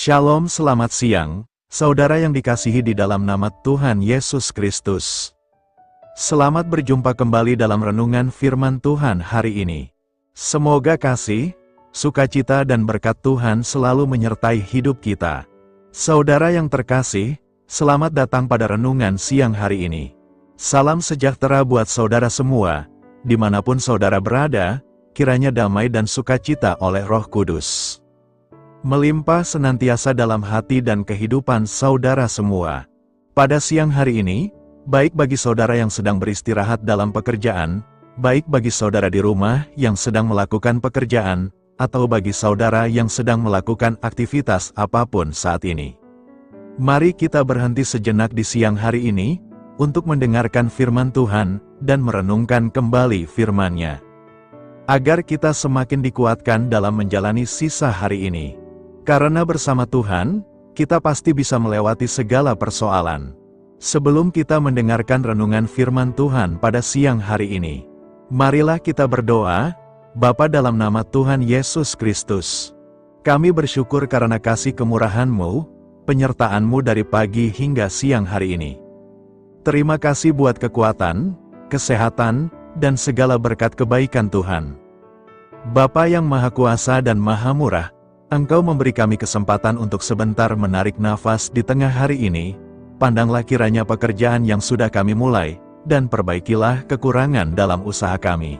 Shalom, selamat siang, saudara yang dikasihi di dalam nama Tuhan Yesus Kristus. Selamat berjumpa kembali dalam renungan firman Tuhan hari ini. Semoga kasih, sukacita dan berkat Tuhan selalu menyertai hidup kita. Saudara yang terkasih, selamat datang pada renungan siang hari ini. Salam sejahtera buat saudara semua, dimanapun saudara berada, kiranya damai dan sukacita oleh Roh Kudus melimpah senantiasa dalam hati dan kehidupan saudara semua. Pada siang hari ini, baik bagi saudara yang sedang beristirahat dalam pekerjaan, baik bagi saudara di rumah yang sedang melakukan pekerjaan, atau bagi saudara yang sedang melakukan aktivitas apapun saat ini. Mari kita berhenti sejenak di siang hari ini, untuk mendengarkan firman Tuhan, dan merenungkan kembali firman-Nya. Agar kita semakin dikuatkan dalam menjalani sisa hari ini. Karena bersama Tuhan, kita pasti bisa melewati segala persoalan. Sebelum kita mendengarkan renungan firman Tuhan pada siang hari ini, marilah kita berdoa. Bapa, dalam nama Tuhan Yesus Kristus, kami bersyukur karena kasih kemurahan-Mu, penyertaan-Mu dari pagi hingga siang hari ini. Terima kasih buat kekuatan, kesehatan, dan segala berkat kebaikan Tuhan. Bapa yang Maha Kuasa dan Maha Murah, Engkau memberi kami kesempatan untuk sebentar menarik nafas di tengah hari ini. Pandanglah kiranya pekerjaan yang sudah kami mulai, dan perbaikilah kekurangan dalam usaha kami.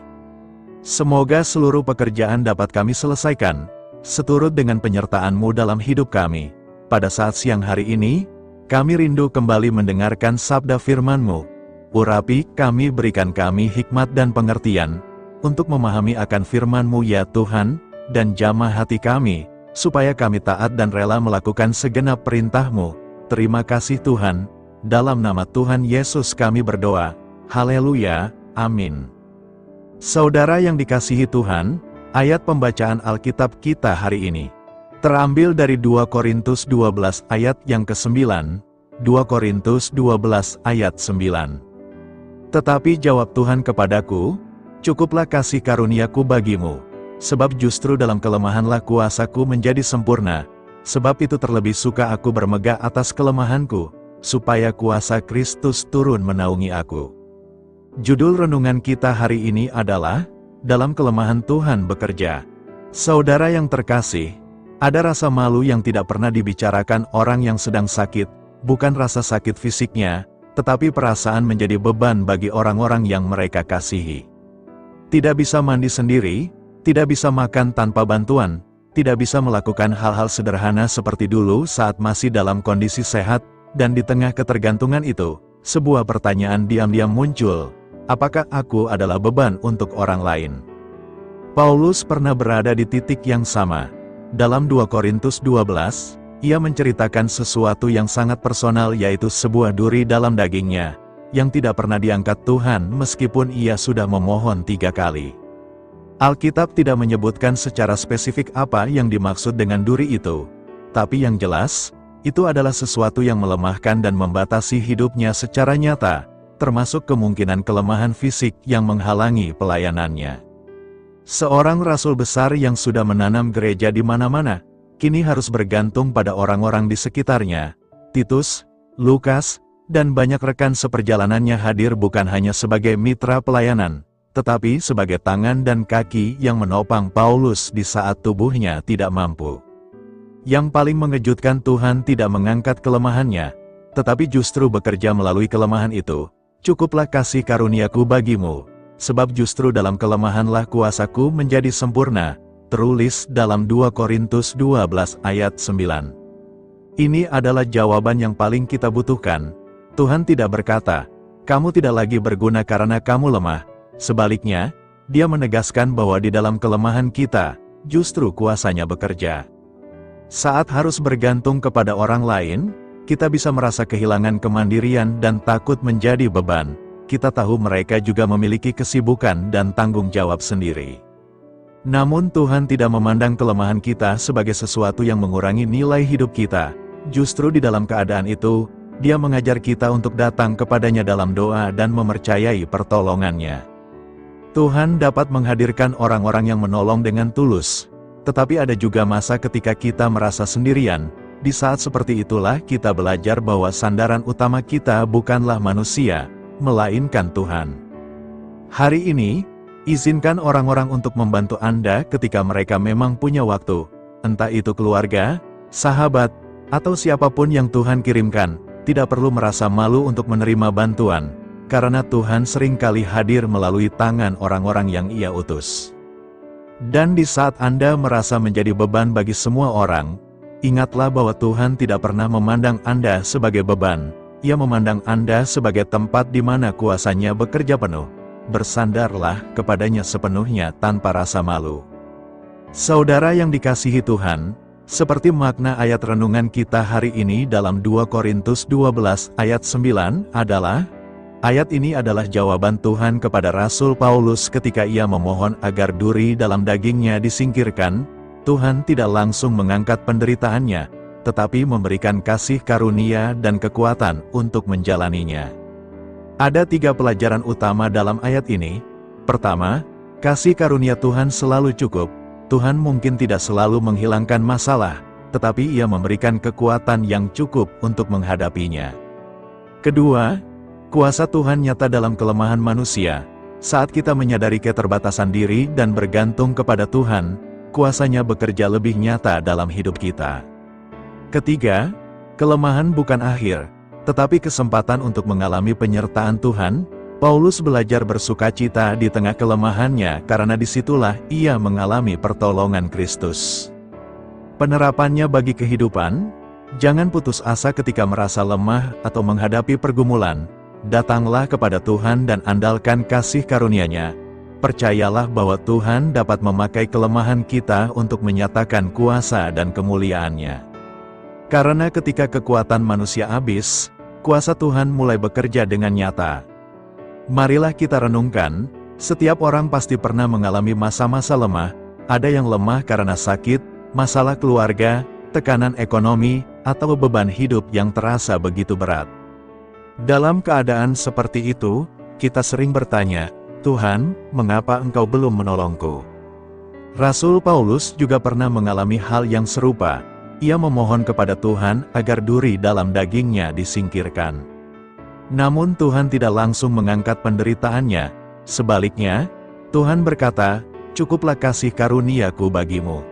Semoga seluruh pekerjaan dapat kami selesaikan, seturut dengan penyertaan-Mu dalam hidup kami. Pada saat siang hari ini, kami rindu kembali mendengarkan sabda firman-Mu. Urapi kami, berikan kami hikmat dan pengertian, untuk memahami akan firman-Mu ya Tuhan, dan jamah hati kami, supaya kami taat dan rela melakukan segenap perintah-Mu. Terima kasih Tuhan, dalam nama Tuhan Yesus kami berdoa. Haleluya, amin. Saudara yang dikasihi Tuhan, ayat pembacaan Alkitab kita hari ini terambil dari 2 Korintus 12 ayat yang ke-9, 2 Korintus 12 ayat 9. Tetapi jawab Tuhan kepadaku, cukuplah kasih karuniaku bagimu. Sebab justru dalam kelemahanlah kuasaku menjadi sempurna. Sebab itu terlebih suka aku bermegah atas kelemahanku, supaya kuasa Kristus turun menaungi aku. Judul renungan kita hari ini adalah, dalam kelemahan Tuhan bekerja. Saudara yang terkasih, ada rasa malu yang tidak pernah dibicarakan orang yang sedang sakit, bukan rasa sakit fisiknya, tetapi perasaan menjadi beban bagi orang-orang yang mereka kasihi. Tidak bisa mandi sendiri, tidak bisa makan tanpa bantuan, tidak bisa melakukan hal-hal sederhana seperti dulu saat masih dalam kondisi sehat, dan di tengah ketergantungan itu, sebuah pertanyaan diam-diam muncul, apakah aku adalah beban untuk orang lain? Paulus pernah berada di titik yang sama. Dalam 2 Korintus 12, ia menceritakan sesuatu yang sangat personal, yaitu sebuah duri dalam dagingnya, yang tidak pernah diangkat Tuhan meskipun ia sudah memohon 3 kali. Alkitab tidak menyebutkan secara spesifik apa yang dimaksud dengan duri itu, tapi yang jelas, itu adalah sesuatu yang melemahkan dan membatasi hidupnya secara nyata, termasuk kemungkinan kelemahan fisik yang menghalangi pelayanannya. Seorang rasul besar yang sudah menanam gereja di mana-mana, kini harus bergantung pada orang-orang di sekitarnya. Titus, Lukas, dan banyak rekan seperjalanannya hadir bukan hanya sebagai mitra pelayanan, tetapi sebagai tangan dan kaki yang menopang Paulus di saat tubuhnya tidak mampu. Yang paling mengejutkan, Tuhan tidak mengangkat kelemahannya, tetapi justru bekerja melalui kelemahan itu. Cukuplah kasih karuniaku bagimu, sebab justru dalam kelemahanlah kuasaku menjadi sempurna, terulis dalam 2 Korintus 12 ayat 9. Ini adalah jawaban yang paling kita butuhkan. Tuhan tidak berkata, kamu tidak lagi berguna karena kamu lemah. Sebaliknya, Dia menegaskan bahwa di dalam kelemahan kita, justru kuasanya bekerja. Saat harus bergantung kepada orang lain, kita bisa merasa kehilangan kemandirian dan takut menjadi beban. Kita tahu mereka juga memiliki kesibukan dan tanggung jawab sendiri. Namun Tuhan tidak memandang kelemahan kita sebagai sesuatu yang mengurangi nilai hidup kita. Justru di dalam keadaan itu, Dia mengajar kita untuk datang kepadanya dalam doa dan mempercayai pertolongannya. Tuhan dapat menghadirkan orang-orang yang menolong dengan tulus, tetapi ada juga masa ketika kita merasa sendirian, Di saat seperti itulah kita belajar bahwa sandaran utama kita bukanlah manusia, melainkan Tuhan. Hari ini, izinkan orang-orang untuk membantu Anda ketika mereka memang punya waktu, entah itu keluarga, sahabat, atau siapapun yang Tuhan kirimkan. Tidak perlu merasa malu untuk menerima bantuan, karena Tuhan seringkali hadir melalui tangan orang-orang yang Ia utus. Dan di saat Anda merasa menjadi beban bagi semua orang, ingatlah bahwa Tuhan tidak pernah memandang Anda sebagai beban. Ia memandang Anda sebagai tempat di mana kuasa-Nya bekerja penuh. Bersandarlah kepadanya sepenuhnya tanpa rasa malu. Saudara yang dikasihi Tuhan, seperti makna ayat renungan kita hari ini dalam 2 Korintus 12 ayat 9 adalah, ayat ini adalah jawaban Tuhan kepada Rasul Paulus ketika ia memohon agar duri dalam dagingnya disingkirkan. Tuhan tidak langsung mengangkat penderitaannya, tetapi memberikan kasih karunia dan kekuatan untuk menjalaninya. Ada 3 pelajaran utama dalam ayat ini. Pertama, kasih karunia Tuhan selalu cukup. Tuhan mungkin tidak selalu menghilangkan masalah, tetapi Ia memberikan kekuatan yang cukup untuk menghadapinya. Kedua, kuasa Tuhan nyata dalam kelemahan manusia. Saat kita menyadari keterbatasan diri dan bergantung kepada Tuhan, kuasa-Nya bekerja lebih nyata dalam hidup kita. Ketiga, kelemahan bukan akhir, tetapi kesempatan untuk mengalami penyertaan Tuhan. Paulus belajar bersukacita di tengah kelemahannya karena disitulah ia mengalami pertolongan Kristus. Penerapannya bagi kehidupan, jangan putus asa ketika merasa lemah atau menghadapi pergumulan. Datanglah kepada Tuhan dan andalkan kasih karunia-Nya. Percayalah bahwa Tuhan dapat memakai kelemahan kita untuk menyatakan kuasa dan kemuliaan-Nya. Karena ketika kekuatan manusia habis, kuasa Tuhan mulai bekerja dengan nyata. Marilah kita renungkan, setiap orang pasti pernah mengalami masa-masa lemah. Ada yang lemah karena sakit, masalah keluarga, tekanan ekonomi, atau beban hidup yang terasa begitu berat. Dalam keadaan seperti itu, kita sering bertanya, "Tuhan, mengapa Engkau belum menolongku?" Rasul Paulus juga pernah mengalami hal yang serupa. Ia memohon kepada Tuhan agar duri dalam dagingnya disingkirkan. Namun Tuhan tidak langsung mengangkat penderitaannya. Sebaliknya, Tuhan berkata, "Cukuplah kasih karunia-Ku bagimu."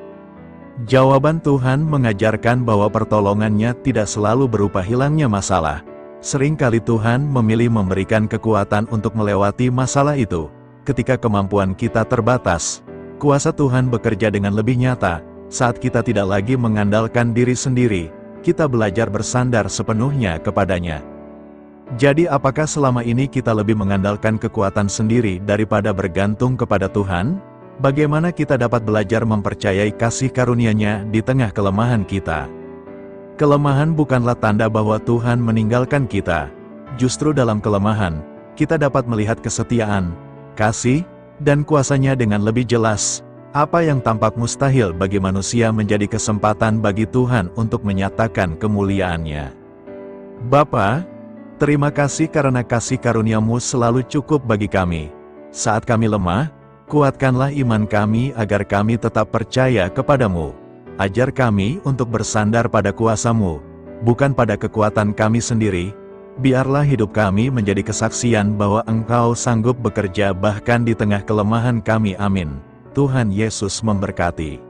Jawaban Tuhan mengajarkan bahwa pertolongan-Nya tidak selalu berupa hilangnya masalah. Seringkali Tuhan memilih memberikan kekuatan untuk melewati masalah itu. Ketika kemampuan kita terbatas, kuasa Tuhan bekerja dengan lebih nyata. Saat kita tidak lagi mengandalkan diri sendiri, kita belajar bersandar sepenuhnya kepadanya. Jadi apakah selama ini kita lebih mengandalkan kekuatan sendiri daripada bergantung kepada Tuhan? Bagaimana kita dapat belajar mempercayai kasih karunia-Nya di tengah kelemahan kita? Kelemahan bukanlah tanda bahwa Tuhan meninggalkan kita. Justru dalam kelemahan, kita dapat melihat kesetiaan, kasih, dan kuasa-Nya dengan lebih jelas. Apa yang tampak mustahil bagi manusia menjadi kesempatan bagi Tuhan untuk menyatakan kemuliaan-Nya. Bapa, terima kasih karena kasih karunia-Mu selalu cukup bagi kami. Saat kami lemah, kuatkanlah iman kami agar kami tetap percaya kepadamu. Ajar kami untuk bersandar pada kuasa-Mu, bukan pada kekuatan kami sendiri. Biarlah hidup kami menjadi kesaksian bahwa Engkau sanggup bekerja bahkan di tengah kelemahan kami. Amin. Tuhan Yesus memberkati.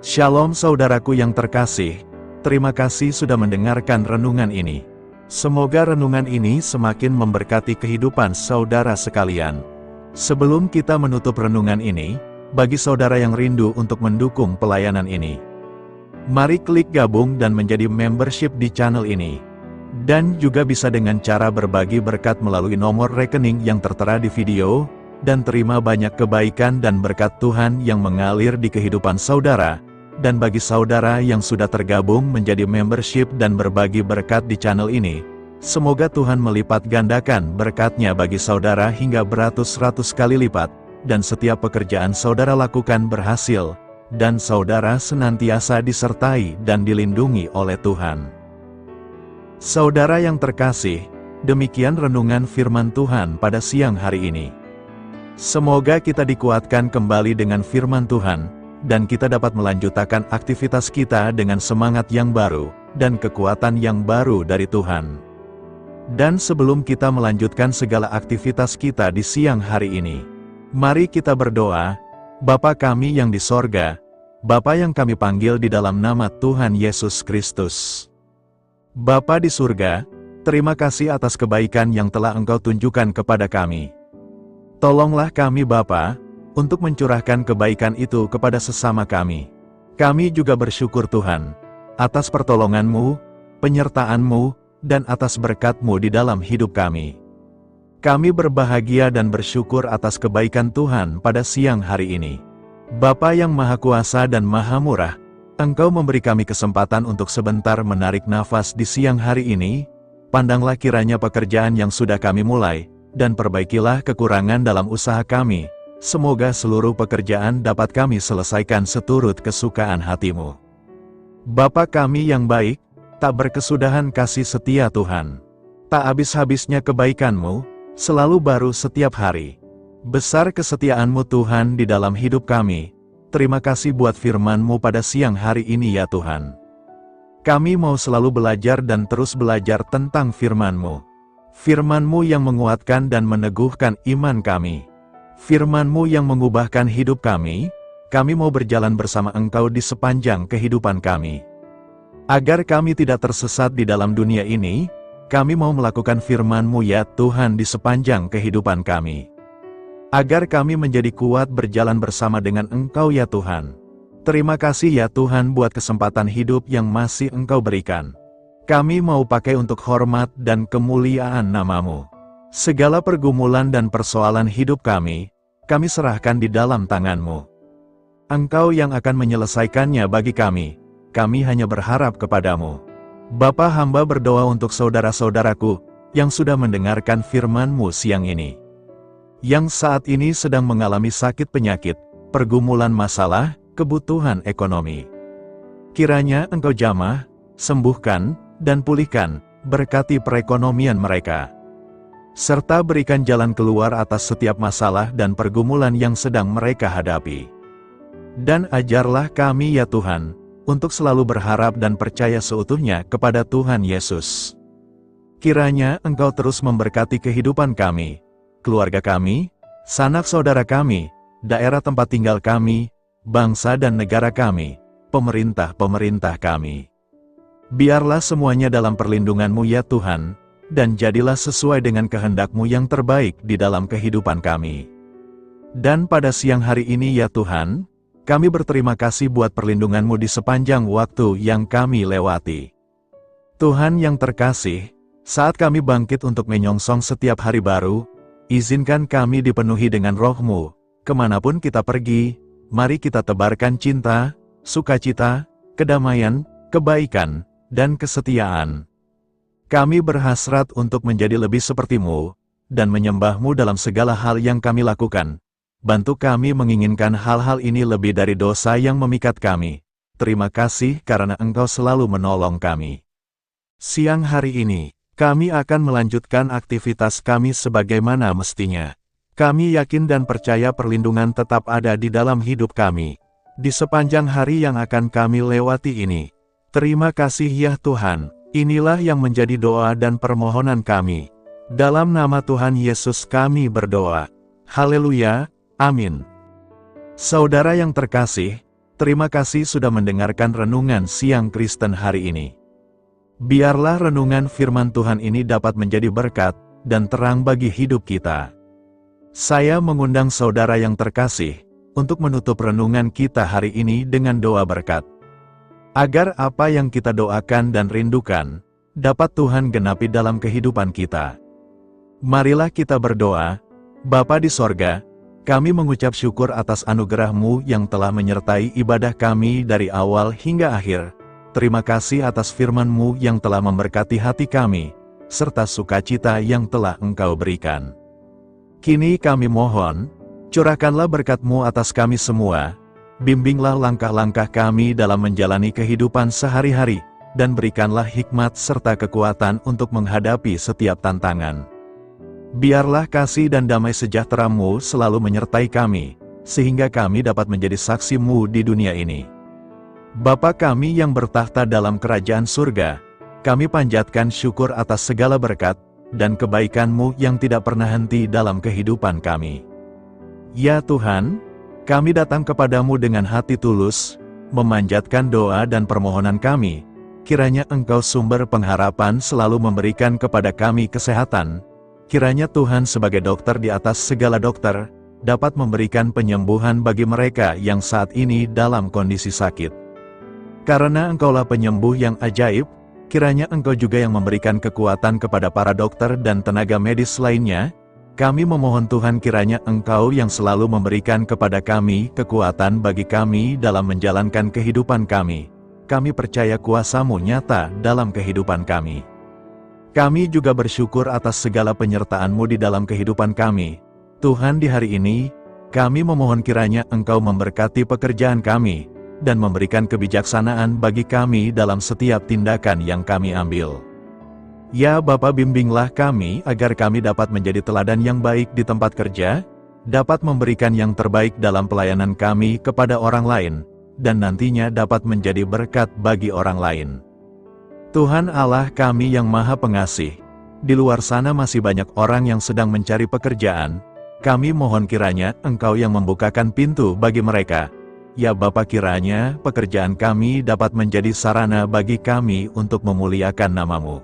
Shalom saudaraku yang terkasih. Terima kasih sudah mendengarkan renungan ini. Semoga renungan ini semakin memberkati kehidupan saudara sekalian. Sebelum kita menutup renungan ini, bagi saudara yang rindu untuk mendukung pelayanan ini, mari klik gabung dan menjadi membership di channel ini. Dan juga bisa dengan cara berbagi berkat melalui nomor rekening yang tertera di video, dan terima banyak kebaikan dan berkat Tuhan yang mengalir di kehidupan saudara. Dan bagi saudara yang sudah tergabung menjadi membership dan berbagi berkat di channel ini, semoga Tuhan melipat gandakan berkat-Nya bagi saudara hingga beratus-ratus kali lipat, dan setiap pekerjaan saudara lakukan berhasil, dan saudara senantiasa disertai dan dilindungi oleh Tuhan. Saudara yang terkasih, demikian renungan firman Tuhan pada siang hari ini. Semoga kita dikuatkan kembali dengan firman Tuhan. dan kita dapat melanjutkan aktivitas kita dengan semangat yang baru, dan kekuatan yang baru dari Tuhan. Dan sebelum kita melanjutkan segala aktivitas kita di siang hari ini, mari kita berdoa. Bapa kami yang di sorga, Bapa yang kami panggil di dalam nama Tuhan Yesus Kristus. Bapa di surga, terima kasih atas kebaikan yang telah Engkau tunjukkan kepada kami. Tolonglah kami Bapa, untuk mencurahkan kebaikan itu kepada sesama kami. Kami juga bersyukur Tuhan, atas pertolongan-Mu, penyertaan-Mu, dan atas berkat-Mu di dalam hidup kami. Kami berbahagia dan bersyukur atas kebaikan Tuhan pada siang hari ini. Bapa yang Maha Kuasa dan Maha Murah, Engkau memberi kami kesempatan untuk sebentar menarik nafas di siang hari ini. Pandanglah kiranya pekerjaan yang sudah kami mulai, dan perbaikilah kekurangan dalam usaha kami. Semoga seluruh pekerjaan dapat kami selesaikan seturut kesukaan hati-Mu. Bapa kami yang baik, tak berkesudahan kasih setia Tuhan. Tak habis-habisnya kebaikan-Mu, selalu baru setiap hari. Besar kesetiaan-Mu Tuhan di dalam hidup kami. Terima kasih buat firman-Mu pada siang hari ini ya Tuhan. Kami mau selalu belajar dan terus belajar tentang firman-Mu. Firman-Mu yang menguatkan dan meneguhkan iman kami. Firman-Mu yang mengubahkan hidup kami mau berjalan bersama Engkau di sepanjang kehidupan kami. Agar kami tidak tersesat di dalam dunia ini, kami mau melakukan firman-Mu ya Tuhan di sepanjang kehidupan kami. Agar kami menjadi kuat berjalan bersama dengan Engkau ya Tuhan. Terima kasih ya Tuhan buat kesempatan hidup yang masih Engkau berikan. Kami mau pakai untuk hormat dan kemuliaan nama-Mu. Segala pergumulan dan persoalan hidup kami serahkan di dalam tangan-Mu. Engkau yang akan menyelesaikannya bagi kami hanya berharap kepadamu. Bapa, hamba berdoa untuk saudara-saudaraku, yang sudah mendengarkan firman-Mu siang ini. Yang saat ini sedang mengalami sakit penyakit, pergumulan masalah, kebutuhan ekonomi. Kiranya Engkau jamah, sembuhkan, dan pulihkan, berkati perekonomian mereka. Serta berikan jalan keluar atas setiap masalah dan pergumulan yang sedang mereka hadapi. Dan ajarlah kami ya Tuhan, untuk selalu berharap dan percaya seutuhnya kepada Tuhan Yesus. Kiranya Engkau terus memberkati kehidupan kami, keluarga kami, sanak saudara kami, daerah tempat tinggal kami, bangsa dan negara kami, pemerintah-pemerintah kami. Biarlah semuanya dalam perlindungan-Mu ya Tuhan, dan jadilah sesuai dengan kehendak-Mu yang terbaik di dalam kehidupan kami. Dan pada siang hari ini ya Tuhan, kami berterima kasih buat perlindungan-Mu di sepanjang waktu yang kami lewati. Tuhan yang terkasih, saat kami bangkit untuk menyongsong setiap hari baru, izinkan kami dipenuhi dengan Roh-Mu. Kemanapun kita pergi, mari kita tebarkan cinta, sukacita, kedamaian, kebaikan, dan kesetiaan. Kami berhasrat untuk menjadi lebih seperti-Mu, dan menyembah-Mu dalam segala hal yang kami lakukan. Bantu kami menginginkan hal-hal ini lebih dari dosa yang memikat kami. Terima kasih karena Engkau selalu menolong kami. Siang hari ini, kami akan melanjutkan aktivitas kami sebagaimana mestinya. Kami yakin dan percaya perlindungan tetap ada di dalam hidup kami, di sepanjang hari yang akan kami lewati ini. Terima kasih ya Tuhan, inilah yang menjadi doa dan permohonan kami. Dalam nama Tuhan Yesus kami berdoa. Haleluya. Amin. Saudara yang terkasih, terima kasih sudah mendengarkan renungan siang Kristen hari ini. Biarlah renungan firman Tuhan ini dapat menjadi berkat dan terang bagi hidup kita. Saya mengundang saudara yang terkasih untuk menutup renungan kita hari ini dengan doa berkat. Agar apa yang kita doakan dan rindukan dapat Tuhan genapi dalam kehidupan kita. Marilah kita berdoa. Bapa di sorga, kami mengucap syukur atas anugerah-Mu yang telah menyertai ibadah kami dari awal hingga akhir. Terima kasih atas firman-Mu yang telah memberkati hati kami, serta sukacita yang telah Engkau berikan. Kini kami mohon, curahkanlah berkat-Mu atas kami semua, bimbinglah langkah-langkah kami dalam menjalani kehidupan sehari-hari, dan berikanlah hikmat serta kekuatan untuk menghadapi setiap tantangan. Biarlah kasih dan damai sejahtera-Mu selalu menyertai kami, sehingga kami dapat menjadi saksi-Mu di dunia ini. Bapa kami yang bertahta dalam kerajaan surga, kami panjatkan syukur atas segala berkat dan kebaikan-Mu yang tidak pernah henti dalam kehidupan kami. Ya Tuhan, kami datang kepadamu dengan hati tulus, memanjatkan doa dan permohonan kami, kiranya Engkau sumber pengharapan selalu memberikan kepada kami kesehatan, kiranya Tuhan sebagai dokter di atas segala dokter, dapat memberikan penyembuhan bagi mereka yang saat ini dalam kondisi sakit. Karena Engkaulah penyembuh yang ajaib, kiranya Engkau juga yang memberikan kekuatan kepada para dokter dan tenaga medis lainnya. Kami memohon Tuhan kiranya Engkau yang selalu memberikan kepada kami kekuatan bagi kami dalam menjalankan kehidupan kami. Kami percaya kuasa-Mu nyata dalam kehidupan kami. Kami juga bersyukur atas segala penyertaan-Mu di dalam kehidupan kami. Tuhan, di hari ini, kami memohon kiranya Engkau memberkati pekerjaan kami, dan memberikan kebijaksanaan bagi kami dalam setiap tindakan yang kami ambil. Ya Bapa, bimbinglah kami agar kami dapat menjadi teladan yang baik di tempat kerja, dapat memberikan yang terbaik dalam pelayanan kami kepada orang lain, dan nantinya dapat menjadi berkat bagi orang lain. Tuhan Allah kami yang Maha Pengasih, di luar sana masih banyak orang yang sedang mencari pekerjaan. Kami mohon kiranya Engkau yang membukakan pintu bagi mereka. Ya Bapa, kiranya pekerjaan kami dapat menjadi sarana bagi kami untuk memuliakan nama-Mu.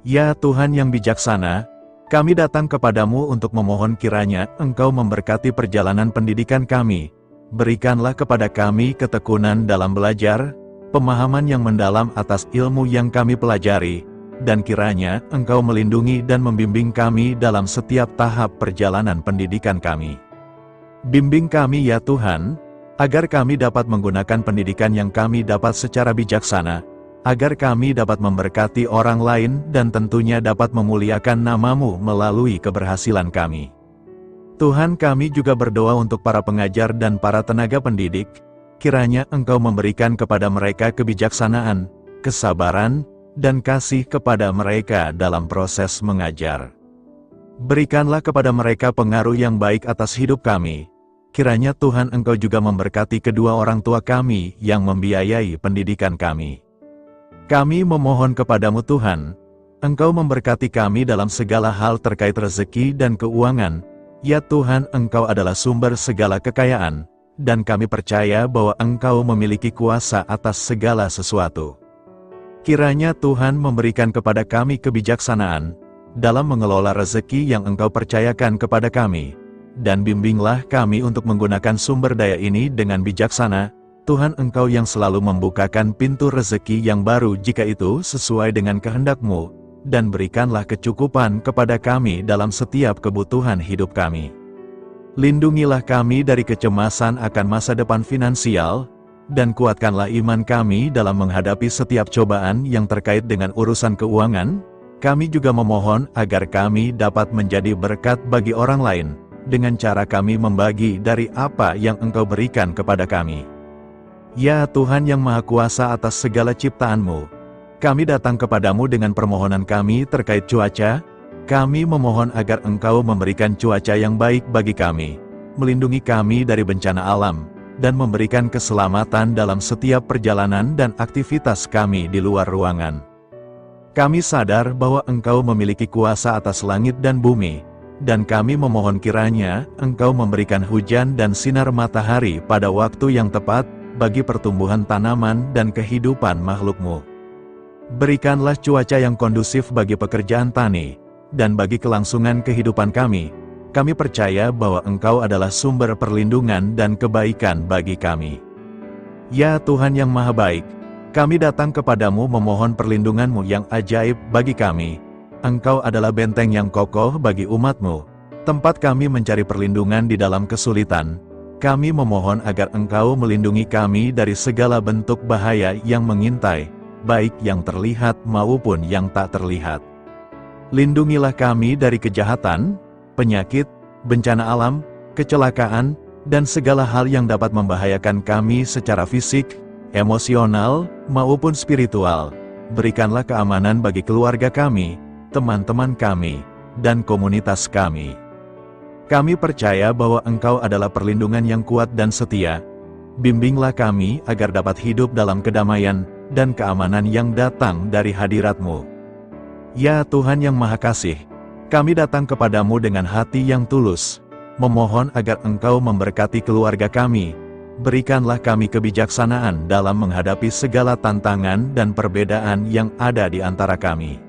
Ya Tuhan yang bijaksana, kami datang kepadamu untuk memohon kiranya Engkau memberkati perjalanan pendidikan kami. Berikanlah kepada kami ketekunan dalam belajar, pemahaman yang mendalam atas ilmu yang kami pelajari, dan kiranya Engkau melindungi dan membimbing kami dalam setiap tahap perjalanan pendidikan kami. Bimbing kami ya Tuhan, agar kami dapat menggunakan pendidikan yang kami dapat secara bijaksana, agar kami dapat memberkati orang lain dan tentunya dapat memuliakan nama-Mu melalui keberhasilan kami. Tuhan, kami juga berdoa untuk para pengajar dan para tenaga pendidik, kiranya Engkau memberikan kepada mereka kebijaksanaan, kesabaran, dan kasih kepada mereka dalam proses mengajar. Berikanlah kepada mereka pengaruh yang baik atas hidup kami. Kiranya Tuhan Engkau juga memberkati kedua orang tua kami yang membiayai pendidikan kami. Kami memohon kepadamu Tuhan, Engkau memberkati kami dalam segala hal terkait rezeki dan keuangan. Ya Tuhan, Engkau adalah sumber segala kekayaan, dan kami percaya bahwa Engkau memiliki kuasa atas segala sesuatu. Kiranya Tuhan memberikan kepada kami kebijaksanaan dalam mengelola rezeki yang Engkau percayakan kepada kami, dan bimbinglah kami untuk menggunakan sumber daya ini dengan bijaksana. Tuhan, Engkau yang selalu membukakan pintu rezeki yang baru jika itu sesuai dengan kehendak-Mu, dan berikanlah kecukupan kepada kami dalam setiap kebutuhan hidup kami. Lindungilah kami dari kecemasan akan masa depan finansial, dan kuatkanlah iman kami dalam menghadapi setiap cobaan yang terkait dengan urusan keuangan. Kami juga memohon agar kami dapat menjadi berkat bagi orang lain, dengan cara kami membagi dari apa yang Engkau berikan kepada kami. Ya Tuhan yang Maha Kuasa atas segala ciptaan-Mu, kami datang kepadamu dengan permohonan kami terkait cuaca. Kami memohon agar Engkau memberikan cuaca yang baik bagi kami, melindungi kami dari bencana alam, dan memberikan keselamatan dalam setiap perjalanan dan aktivitas kami di luar ruangan. Kami sadar bahwa Engkau memiliki kuasa atas langit dan bumi, dan kami memohon kiranya Engkau memberikan hujan dan sinar matahari pada waktu yang tepat, bagi pertumbuhan tanaman dan kehidupan makhluk-Mu. Berikanlah cuaca yang kondusif bagi pekerjaan tani, dan bagi kelangsungan kehidupan kami. Kami percaya bahwa Engkau adalah sumber perlindungan dan kebaikan bagi kami. Ya Tuhan yang Maha Baik, kami datang kepadamu memohon perlindungan-Mu yang ajaib bagi kami. Engkau adalah benteng yang kokoh bagi umat-Mu, tempat kami mencari perlindungan di dalam kesulitan. Kami memohon agar Engkau melindungi kami dari segala bentuk bahaya yang mengintai, baik yang terlihat maupun yang tak terlihat. Lindungilah kami dari kejahatan, penyakit, bencana alam, kecelakaan, dan segala hal yang dapat membahayakan kami secara fisik, emosional, maupun spiritual. Berikanlah keamanan bagi keluarga kami, teman-teman kami, dan komunitas kami. Kami percaya bahwa Engkau adalah perlindungan yang kuat dan setia. Bimbinglah kami agar dapat hidup dalam kedamaian dan keamanan yang datang dari hadirat-Mu. Ya Tuhan yang Maha Kasih, kami datang kepadamu dengan hati yang tulus, memohon agar Engkau memberkati keluarga kami. Berikanlah kami kebijaksanaan dalam menghadapi segala tantangan dan perbedaan yang ada di antara kami.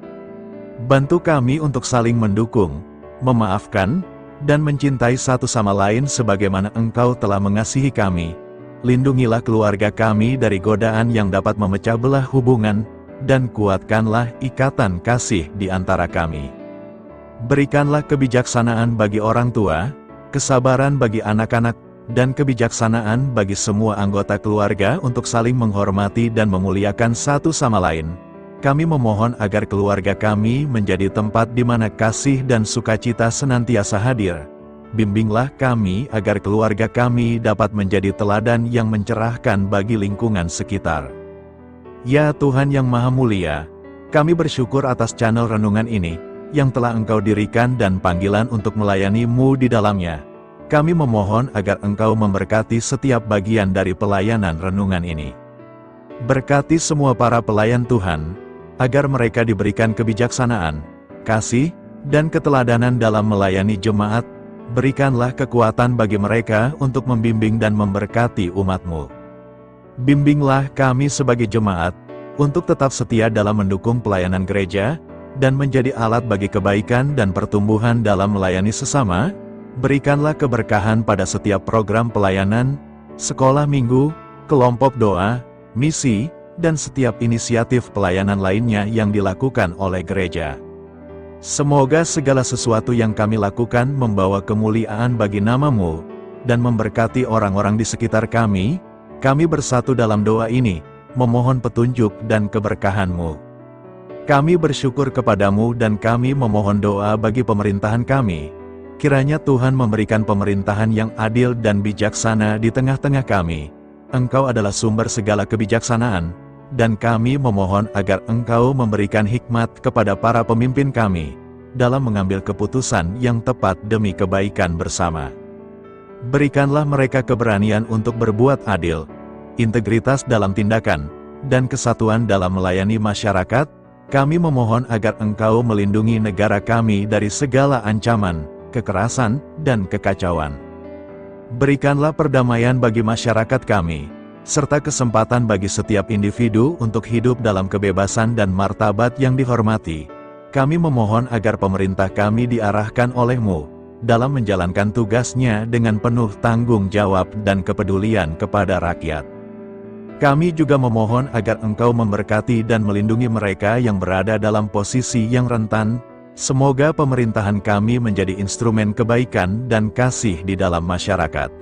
Bantu kami untuk saling mendukung, memaafkan, dan mencintai satu sama lain sebagaimana Engkau telah mengasihi kami. Lindungilah keluarga kami dari godaan yang dapat memecah belah hubungan, dan kuatkanlah ikatan kasih di antara kami. Berikanlah kebijaksanaan bagi orang tua, kesabaran bagi anak-anak, dan kebijaksanaan bagi semua anggota keluarga untuk saling menghormati dan memuliakan satu sama lain. Kami memohon agar keluarga kami menjadi tempat di mana kasih dan sukacita senantiasa hadir. Bimbinglah kami agar keluarga kami dapat menjadi teladan yang mencerahkan bagi lingkungan sekitar. Ya Tuhan yang Maha Mulia, kami bersyukur atas channel renungan ini, yang telah Engkau dirikan dan panggilan untuk melayani-Mu di dalamnya. Kami memohon agar Engkau memberkati setiap bagian dari pelayanan renungan ini. Berkati semua para pelayan Tuhan, agar mereka diberikan kebijaksanaan, kasih, dan keteladanan dalam melayani jemaat. Berikanlah kekuatan bagi mereka untuk membimbing dan memberkati umat-Mu. Bimbinglah kami sebagai jemaat, untuk tetap setia dalam mendukung pelayanan gereja, dan menjadi alat bagi kebaikan dan pertumbuhan dalam melayani sesama. Berikanlah keberkahan pada setiap program pelayanan, sekolah minggu, kelompok doa, misi, dan setiap inisiatif pelayanan lainnya yang dilakukan oleh gereja. Semoga segala sesuatu yang kami lakukan membawa kemuliaan bagi nama-Mu, dan memberkati orang-orang di sekitar kami. Kami bersatu dalam doa ini, memohon petunjuk dan keberkahan-Mu. Kami bersyukur kepadamu dan kami memohon doa bagi pemerintahan kami. Kiranya Tuhan memberikan pemerintahan yang adil dan bijaksana di tengah-tengah kami. Engkau adalah sumber segala kebijaksanaan, dan kami memohon agar Engkau memberikan hikmat kepada para pemimpin kami, dalam mengambil keputusan yang tepat demi kebaikan bersama. Berikanlah mereka keberanian untuk berbuat adil, integritas dalam tindakan, dan kesatuan dalam melayani masyarakat. Kami memohon agar Engkau melindungi negara kami dari segala ancaman, kekerasan, dan kekacauan. Berikanlah perdamaian bagi masyarakat kami, serta kesempatan bagi setiap individu untuk hidup dalam kebebasan dan martabat yang dihormati. Kami memohon agar pemerintah kami diarahkan oleh-Mu, dalam menjalankan tugasnya dengan penuh tanggung jawab dan kepedulian kepada rakyat. Kami juga memohon agar Engkau memberkati dan melindungi mereka yang berada dalam posisi yang rentan. Semoga pemerintahan kami menjadi instrumen kebaikan dan kasih di dalam masyarakat.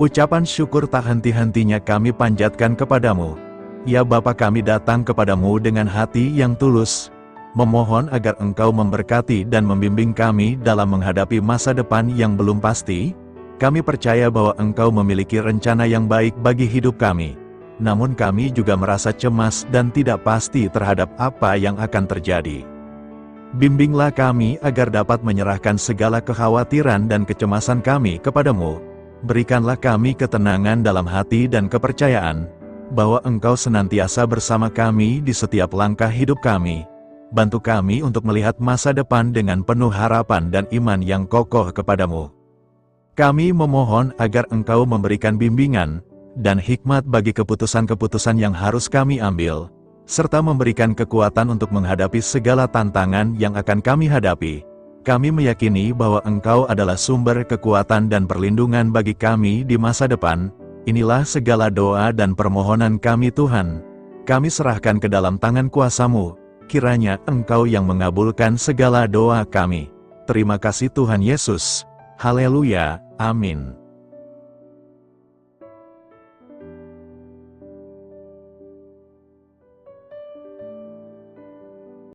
Ucapan syukur tak henti-hentinya kami panjatkan kepadamu. Ya Bapa, kami datang kepadamu dengan hati yang tulus, memohon agar Engkau memberkati dan membimbing kami dalam menghadapi masa depan yang belum pasti. Kami percaya bahwa Engkau memiliki rencana yang baik bagi hidup kami. Namun kami juga merasa cemas dan tidak pasti terhadap apa yang akan terjadi. Bimbinglah kami agar dapat menyerahkan segala kekhawatiran dan kecemasan kami kepadamu. Berikanlah kami ketenangan dalam hati dan kepercayaan, bahwa Engkau senantiasa bersama kami di setiap langkah hidup kami. Bantu kami untuk melihat masa depan dengan penuh harapan dan iman yang kokoh kepadamu. Kami memohon agar Engkau memberikan bimbingan dan hikmat bagi keputusan-keputusan yang harus kami ambil, serta memberikan kekuatan untuk menghadapi segala tantangan yang akan kami hadapi. Kami meyakini bahwa Engkau adalah sumber kekuatan dan perlindungan bagi kami di masa depan. Inilah segala doa dan permohonan kami Tuhan. Kami serahkan ke dalam tangan kuasa-Mu. Kiranya Engkau yang mengabulkan segala doa kami. Terima kasih Tuhan Yesus. Haleluya. Amin.